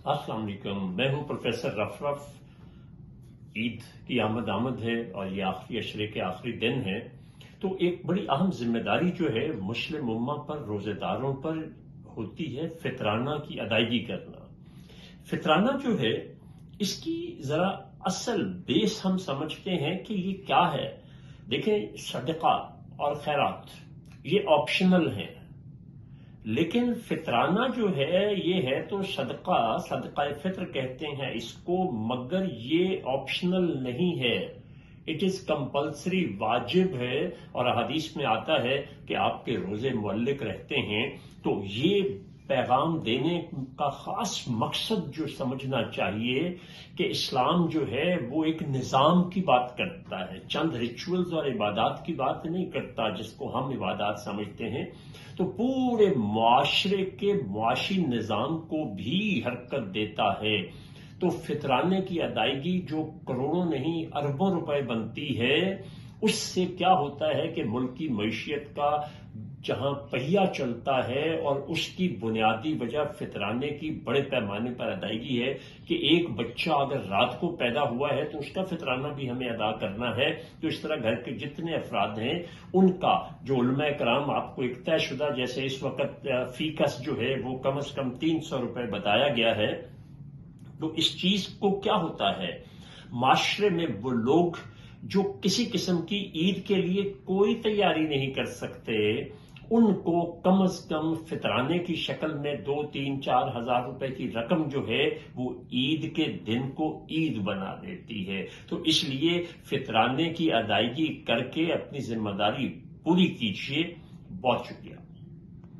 अस्सलाम वालेकुम। मैं हूं प्रोफेसर रफरफ। ईद की आमद है और ये आखिरी अशरे के आखिरी दिन है, तो एक बड़ी अहम जिम्मेदारी जो है मुस्लिम उम्मा पर, रोजेदारों पर होती है फितराना की अदायगी करना। फितराना जो है इसकी जरा असल बेस हम समझते हैं कि ये क्या है। देखें, सदका और खैरात ये ऑप्शनल हैं, लेकिन फितराना जो है ये है तो सदका फित्र कहते हैं इसको, मगर ये ऑप्शनल नहीं है, इट इज कंपल्सरी, वाजिब है। और हदीस में आता है कि आपके रोजे मुअल्लिक रहते हैं। तो ये पैगाम देने का खास मकसद जो समझना चाहिए कि इस्लाम जो है वो एक निज़ाम की बात करता है, चंद रिचुअल्स और इबादत की बात नहीं करता जिसको हम इबादत समझते हैं। तो पूरे मुआशरे के मुआशी निज़ाम को भी हरकत देता है। तो फितराने की अदायगी जो करोड़ों नहीं अरबों रुपए बनती है, उससे क्या होता है कि मुल्क की मईशियत का जहां पहिया चलता है, और उसकी बुनियादी वजह फितराने की बड़े पैमाने पर अदायगी है कि एक बच्चा अगर रात को पैदा हुआ है तो उसका फितराना भी हमें अदा करना है। तो इस तरह घर के जितने अफराद हैं उनका जो उलमाए कराम आपको एक तयशुदा, जैसे इस वक्त फीकस जो है वो कम से कम 300 रुपए बताया गया है। तो इस चीज को क्या होता है, माशरे में वो लोग जो किसी किस्म की ईद के लिए कोई तैयारी नहीं कर सकते, उनको कम से कम फितराने की शक्ल में 2, 3, 4 हजार रुपए की रकम जो है वो ईद के दिन को ईद बना देती है। तो इसलिए फितराने की अदायगी करके अपनी जिम्मेदारी पूरी कीजिए। बहुत शुक्रिया।